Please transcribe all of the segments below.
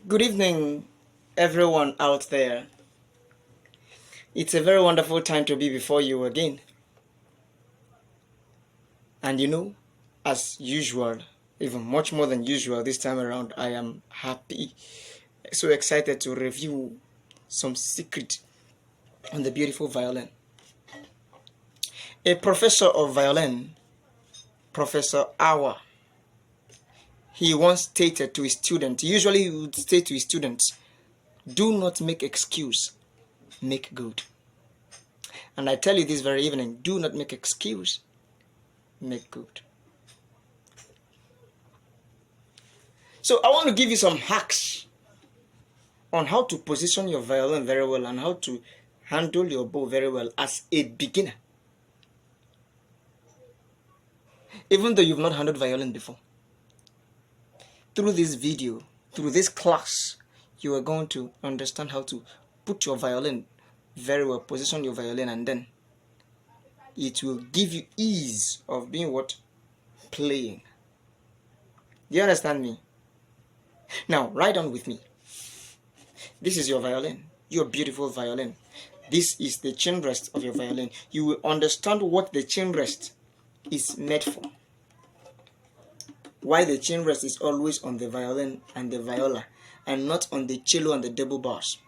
Good evening, everyone out there. It's a very wonderful time to be before you again. And as usual, even much more than usual this time around, I am happy, so excited to review some secret on the beautiful violin. A professor of violin, Professor Awa, he once stated to his students, usually he would say to his students, do not make excuse, make good. And I tell you this very evening, do not make excuse, make good. So I want to give you some hacks on how to position your violin very well and how to handle your bow very well as a beginner. Even though you've not handled violin before. Through this video, through this class, you are going to understand how to put your violin very well, position your violin, and then it will give you ease of being what? Playing. Do you understand me? Now, write on with me. This is your violin, your beautiful violin. This is the chin rest of your violin. You will understand what the chin rest is made for. Why the chin rest is always on the violin and the viola and not on the cello and the double bass.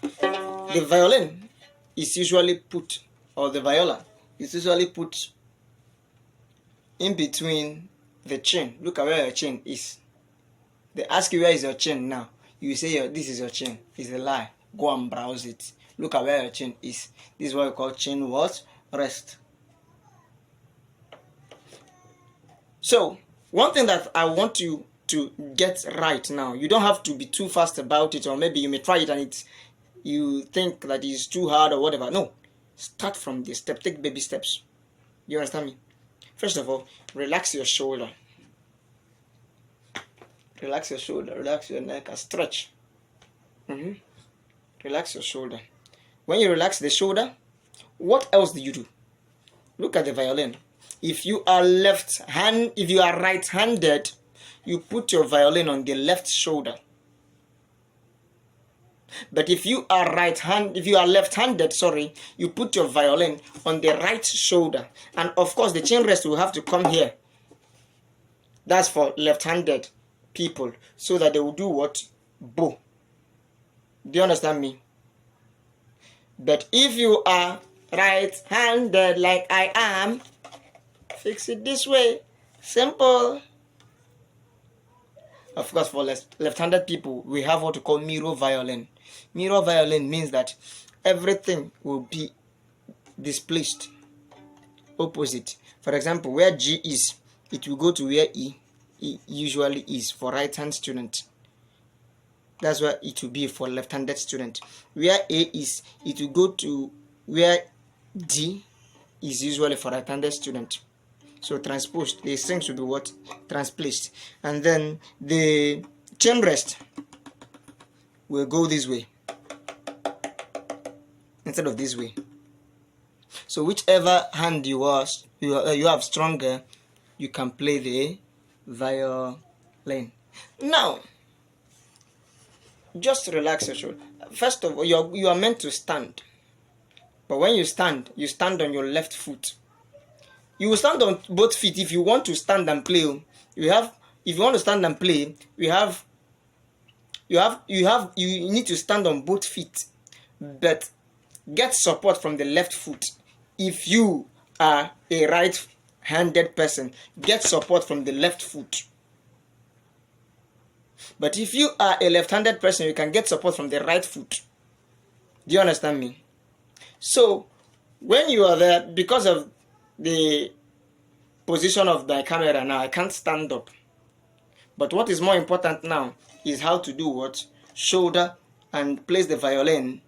The violin is usually put, or the viola is usually put in between the chin. Look at where your chin is. They ask you where is your chin now. You say this is your chin. It's a lie. Go and browse it. Look at where your chin is. This is what we call chin what? Rest. So, one thing that I want you to get right now, you don't have to be too fast about it, or maybe you may try it and you think that it's too hard or whatever. No. Start from the step. Take baby steps. You understand me? First of all, relax your shoulder. Relax your shoulder, relax your neck, and stretch. Relax your shoulder. When you relax the shoulder, what else do you do? Look at the violin. If you are right-handed, you put your violin on the left shoulder. But if you are left-handed, you put your violin on the right shoulder. And of course, the chin rest will have to come here. That's for left-handed people, so that they will do what? Bow. Do you understand me? But if you are right-handed like I am, fix it this way. Simple. Of course, for left-handed people, we have what we call mirror violin. Mirror violin means that everything will be displaced, opposite. For example, where G is, it will go to where E usually is for right-hand student. That's where it will be for left-handed student. Where A is, it will go to where D is usually for right-handed student. So transposed, the strings will be what? Transplaced. And then the chin rest will go this way instead of this way. So whichever hand you have stronger, you can play the violin. Now, just relax your shoulder. First of all, you are meant to stand. But when you stand on your left foot. You will stand on both feet if you want to stand and play. If you want to stand and play, you need to stand on both feet, but get support from the left foot. If you are a right-handed person, get support from the left foot. But if you are a left-handed person, you can get support from the right foot. Do you understand me? So, when you are there, because of the position of my camera now, I can't stand up. But what is more important now is how to do what? Shoulder and place the violin.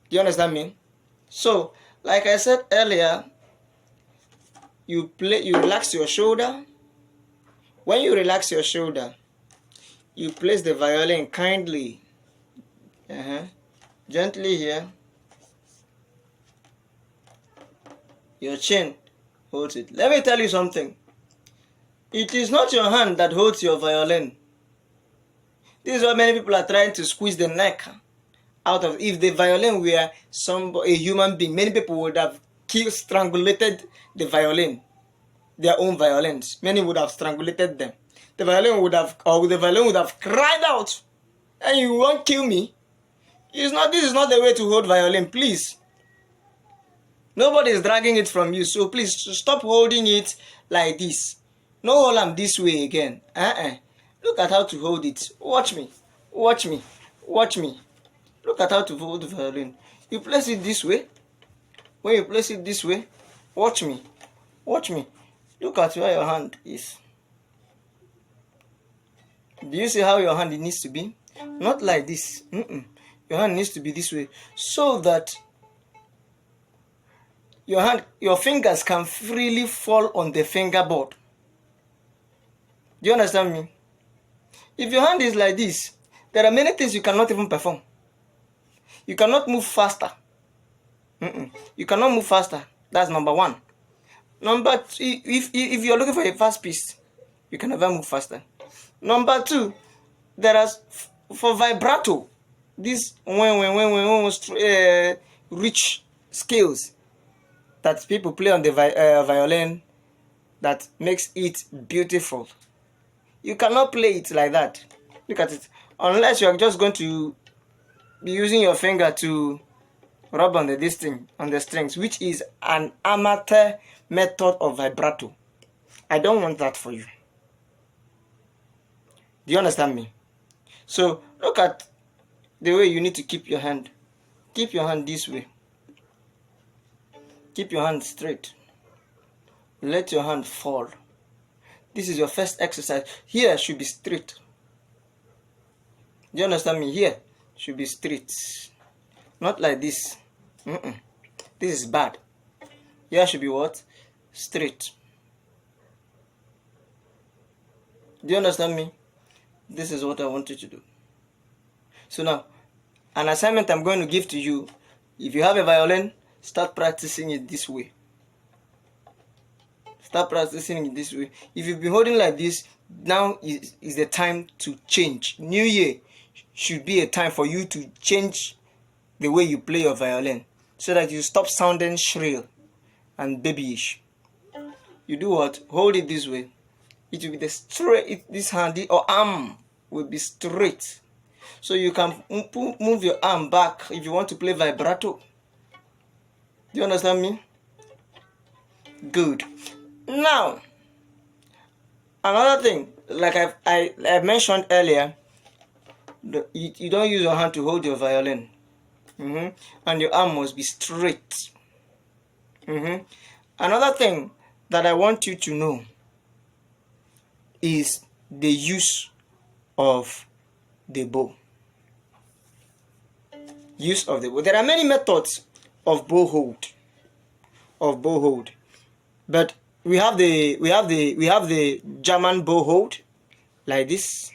Do you understand me? So, like I said earlier, you relax your shoulder. When you relax your shoulder, you place the violin kindly, gently here. Your chin holds it. Let me tell you something. It is not your hand that holds your violin. This is what many people are trying to squeeze the neck out of. If the violin were a human being, many people would have strangulated the violin, their own violins. Many would have strangulated them. The violin would have cried out, and you won't kill me. This is not the way to hold violin, please. Nobody is dragging it from you, so please stop holding it like this. No, hold them this way again. Look at how to hold it. Watch me. Watch me. Watch me. Look at how to hold the violin. You place it this way. When you place it this way, watch me. Watch me. Look at where your hand is. Do you see how your hand needs to be? Not like this. Your hand needs to be this way, so that your fingers can freely fall on the fingerboard. Do you understand me? If your hand is like this, there are many things you cannot even perform. You cannot move faster. You cannot move faster. That's number one. Number two, if you're looking for a fast piece, you can never move faster. Number two, there are for vibrato, these rich scales that people play on the violin that makes it beautiful. You cannot play it like that. Look at it. Unless you are just going to be using your finger to rub on the strings, which is an amateur method of vibrato. I don't want that for you. Do you understand me? So look at the way you need to keep your hand. Keep your hand this way. Keep your hand straight. Let your hand fall. This is your first exercise. Here should be straight. Do you understand me? Here should be straight. Not like this. This is bad. Here should be what? Straight. Do you understand me? This is what I want you to do. So now, an assignment I'm going to give to you. If you have a violin, start practicing it this way. Start practicing it this way. If you've been holding like this, now is the time to change. New Year should be a time for you to change the way you play your violin, so that you stop sounding shrill and babyish. You do what? Hold it this way. It will be the straight. This hand or arm will be straight, so you can move your arm back if you want to play vibrato. Do you understand me? Good. Now, another thing, like I mentioned earlier, you don't use your hand to hold your violin, and your arm must be straight. Another thing that I want you to know is the use of the bow. Use of the bow. There are many methods of bow hold. But we have the German bow hold, like this.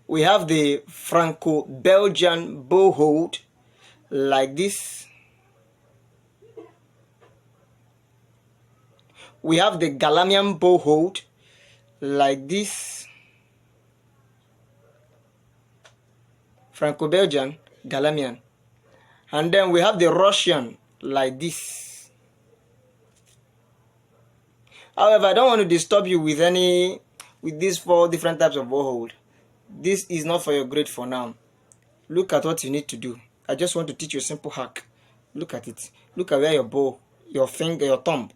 We have the Franco-Belgian bow hold, like this. We have the Galamian bow hold, like this. Franco-Belgian, Galamian. And then we have the Russian, like this. However, I don't want to disturb you with these 4 different types of bow hold. This is not for your grade for now. Look at what you need to do. I just want to teach you a simple hack. Look at it. Look at where your bow, your finger, your thumb.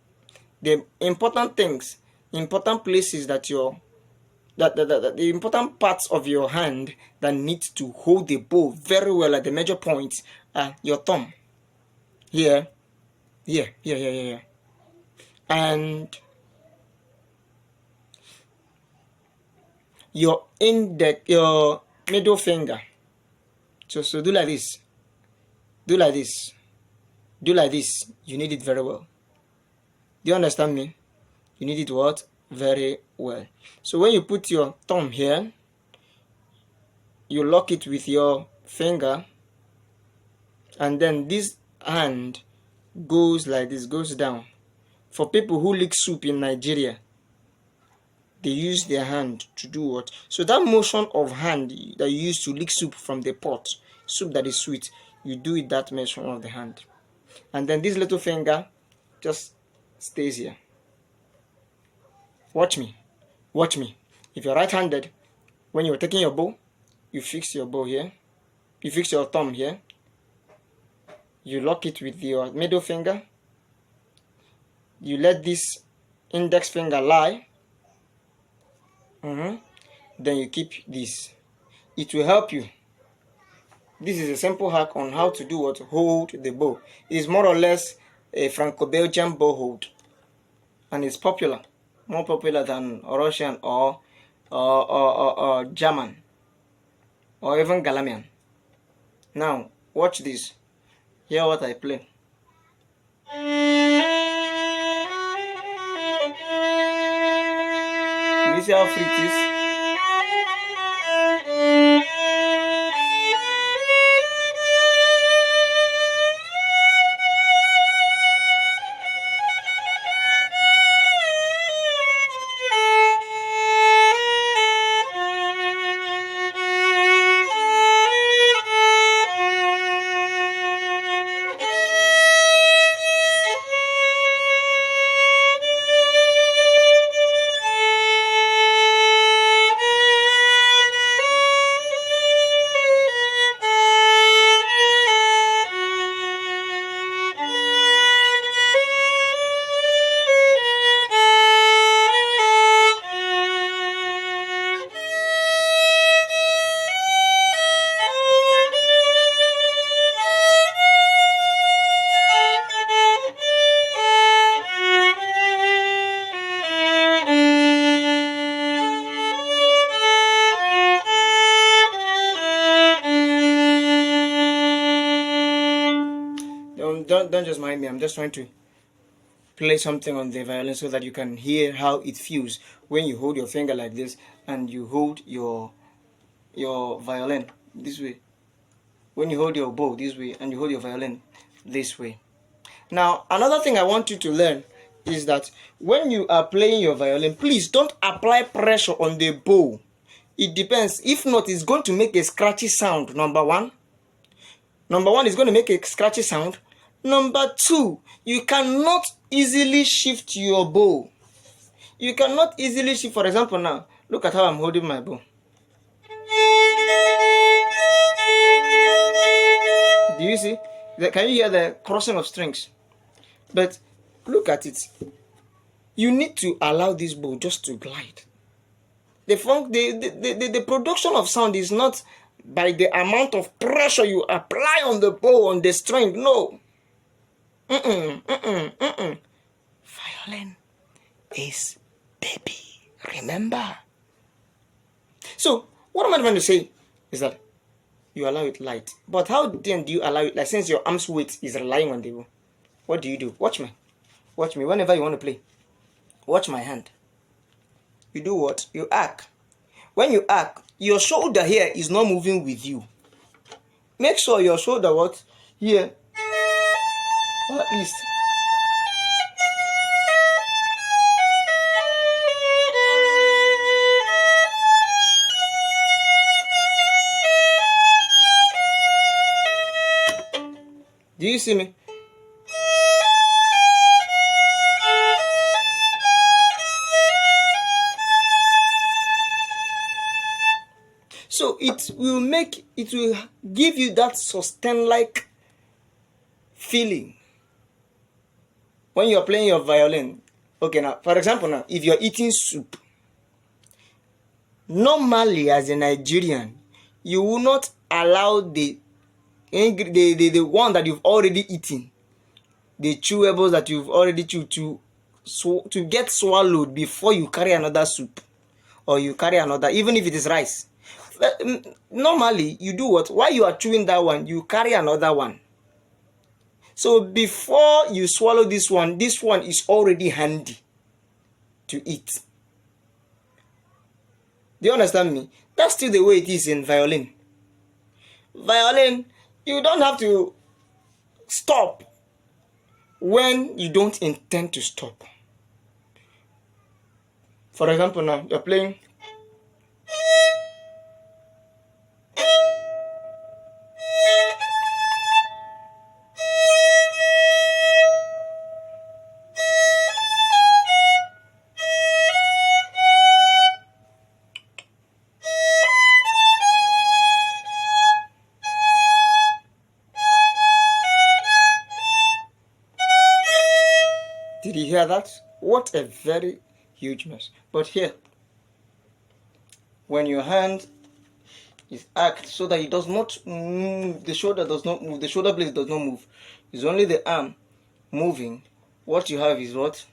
The important things, important places that the important parts of your hand that need to hold the bow very well at the major points are your thumb. Here. And your middle finger. So do like this. Do like this. Do like this. You need it very well. Do you understand me? You need it what? Very well. So when you put your thumb here, you lock it with your finger, and then this hand goes like this, goes down. For people who lick soup in Nigeria, they use their hand to do what? So that motion of hand that you use to lick soup from the pot, soup that is sweet, you do it that motion of the hand. And then this little finger just stays here. Watch me. Watch me. If you're right-handed, when you're taking your bow, you fix your bow here. You fix your thumb here. You lock it with your middle finger. You let this index finger lie. Then you keep this. It will help you. This is a simple hack on how to do what? Hold the bow. It is more or less a Franco-Belgian bow hold. And it's popular. More popular than Russian or German. Or even Galamian. Now, watch this. Hear what I play. You see how free it is? Don't just mind me. I'm just trying to play something on the violin so that you can hear how it feels when you hold your finger like this and you hold your violin this way. When you hold your bow this way and you hold your violin this way. Now, another thing I want you to learn is that when you are playing your violin, please don't apply pressure on the bow. It depends. If not, it's going to make a scratchy sound, number one. Number one, it's going to make a scratchy sound. Number two, you cannot easily shift your bow. You cannot easily shift. For example, now, look at how I'm holding my bow. Do you see? Can you hear the crossing of strings? But look at it. You need to allow this bow just to glide. The production of sound is not by the amount of pressure you apply on the bow, on the string. No. Violin is baby. Remember. So, what am I trying to say is that you allow it light. But how then do you allow it? Like, since your arm's weight is relying on the bow, what do you do? Watch me. Watch me. Whenever you want to play, watch my hand. You do what? You arc. When you arc, your shoulder here is not moving with you. Make sure your shoulder what? Here. Or at least. Do you see me? So it will give you that sustain-like feeling when you're playing your violin. Okay, now, for example, now, if you're eating soup, normally as a Nigerian, you will not allow the one that you've already eaten, the chewables that you've already chewed to get swallowed before you carry another soup or you carry another, even if it is rice. Normally, you do what? While you are chewing that one, you carry another one. So before you swallow this one is already handy to eat. Do you understand me? That's still the way it is in violin. Violin, you don't have to stop when you don't intend to stop. For example, now you're playing. Did you hear that? What a very huge mess. But here, when your hand is arched so that it does not move, the shoulder does not move, the shoulder blade does not move, it's only the arm moving, what you have is what?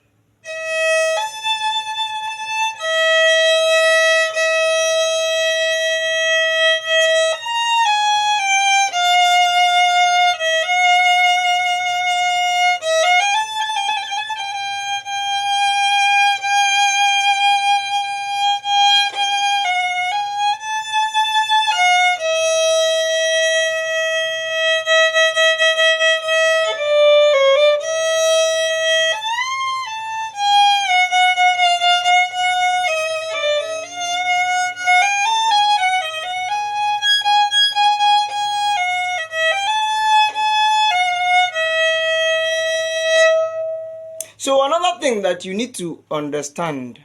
So another thing that you need to understand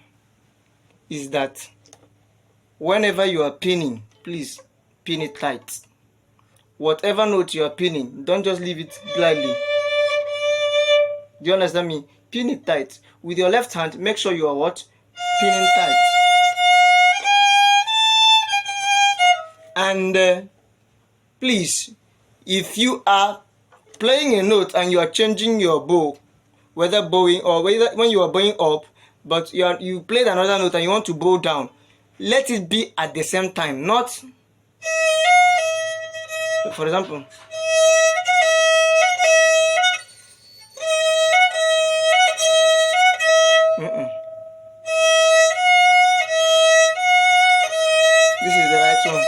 is that whenever you are pinning, please pin it tight. Whatever note you are pinning, don't just leave it blindly. Do you understand me? Pin it tight. With your left hand, make sure you are what? Pinning tight. And please, if you are playing a note and you are changing your bow, whether bowing or whether when you are bowing up, but you played another note and you want to bow down, let it be at the same time, not, for example, this is the right one.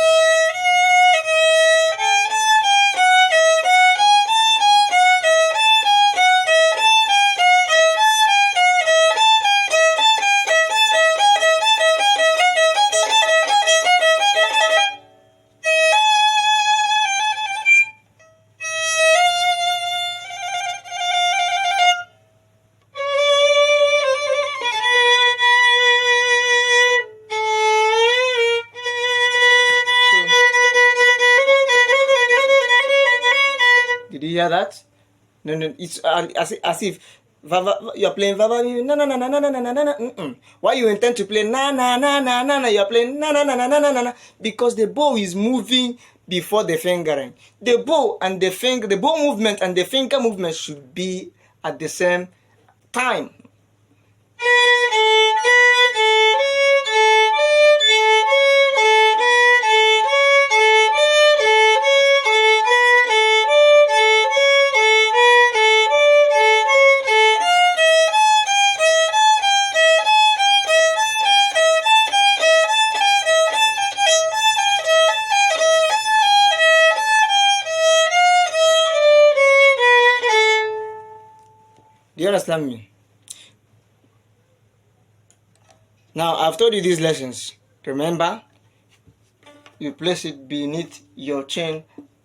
Did you hear that? No, it's as if you're playing vava, na na na na na na na na na. Why you intend to play na na na na na na? You're playing na na na na na na na because the bow is moving before the fingering. The bow and the finger, the bow movement and the finger movement should be at the same time. Do you understand me? Now, I've told you these lessons. Remember, you place it beneath your chin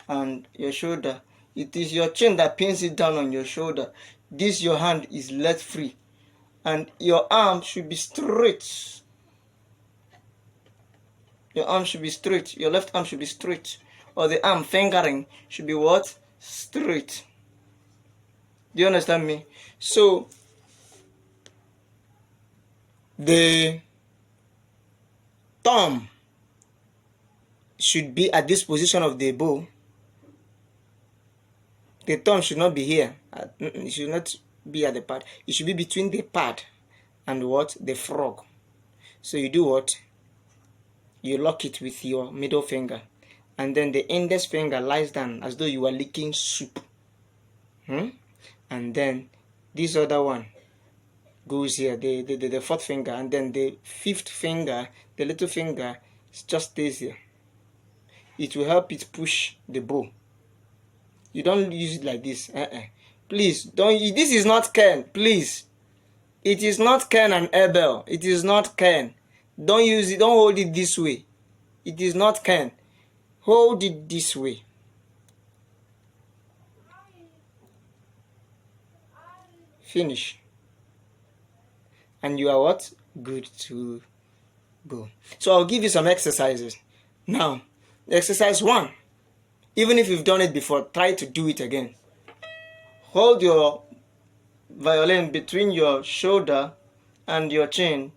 and your shoulder. It is your chin that pins it down on your shoulder. This, your hand is let free. And your arm should be straight. Your arm should be straight. Your left arm should be straight. Or the arm fingering should be what? Straight. Do you understand me? So, the thumb should be at this position of the bow. The thumb should not be here. It should not be at the pad. It should be between the pad and what? The frog. So you do what? You lock it with your middle finger. And then the index finger lies down as though you are licking soup. And then this other one goes here, the fourth finger, and then the fifth finger, the little finger, just stays here. It will help it push the bow. You don't use it like this. Please don't. This is not Ken. Please, It is not Cain and Abel. It is not Cain. Don't use it. Don't hold it this way. It is not Cain. Hold it this way. Finish. And you are what? Good to go. So I'll give you some exercises. Now, exercise 1. Even if you've done it before, try to do it again. Hold your violin between your shoulder and your chin.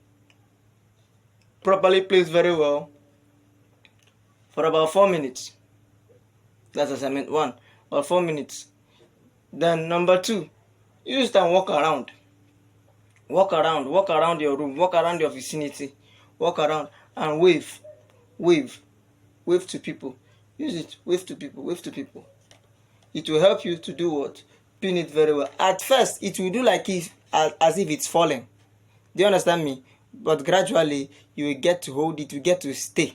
Properly placed very well for about 4 minutes. That's assignment 1. About 4 minutes. Then number 2, use it and walk around. Walk around your room, walk around your vicinity, walk around and wave to people. Use it, wave to people. It will help you to do what? Pin it very well. At first, it will do like as if it's falling. Do you understand me? But gradually, you will get to hold it, you get to stay.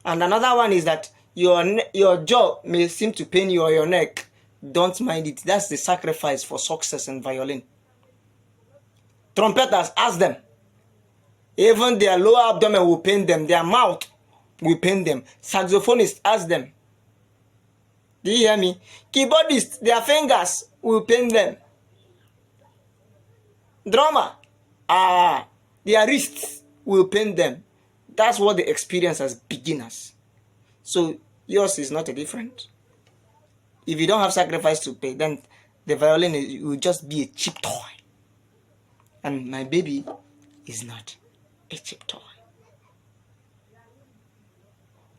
And another one is that your jaw may seem to pain you or your neck. Don't mind it. That's the sacrifice for success in violin. Trumpeters, ask them. Even their lower abdomen will pain them. Their mouth will pain them. Saxophonists, ask them. Do you hear me? Keyboardists, their fingers will pain them. Drummer, their wrists will pain them. That's what they experience as beginners. So yours is not a different. If you don't have sacrifice to pay, then the violin will just be a cheap toy. And my baby is not a cheap toy.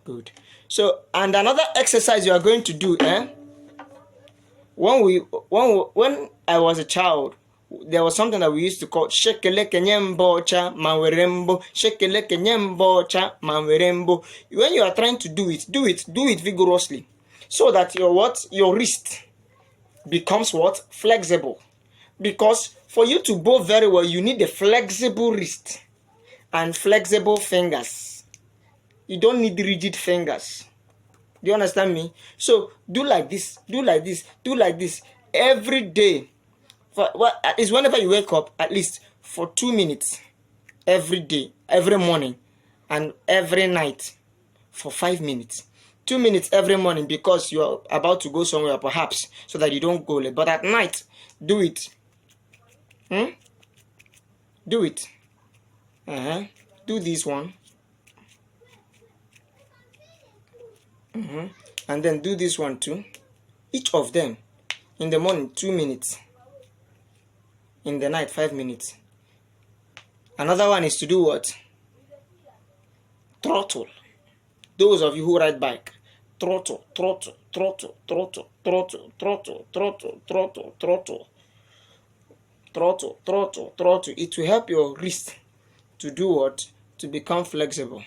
Good. So, and another exercise you are going to do, when I was a child, there was something that we used to call shekele kenyembo cha mawerembo, shekele kenyembo cha mawerembo. When you are trying to do it vigorously, so that your wrist becomes what? Flexible. Because for you to bow very well, you need a flexible wrist and flexible fingers. You don't need rigid fingers. Do you understand me? So do like this, do like this, do like this every day. Is whenever you wake up, at least for 2 minutes every day, every morning, and every night for 5 minutes. 2 minutes every morning because you are about to go somewhere, perhaps, so that you don't go late. But at night, do it. Do it. Do this one. And then do this one too. Each of them. In the morning, 2 minutes. In the night, 5 minutes. Another one is to do what? Throttle. Those of you who ride bike. Throttle, throttle, throttle, throttle, throttle, throttle, throttle, throttle, throttle. Throttle, throttle, throttle. It will help your wrist to do what? To become flexible.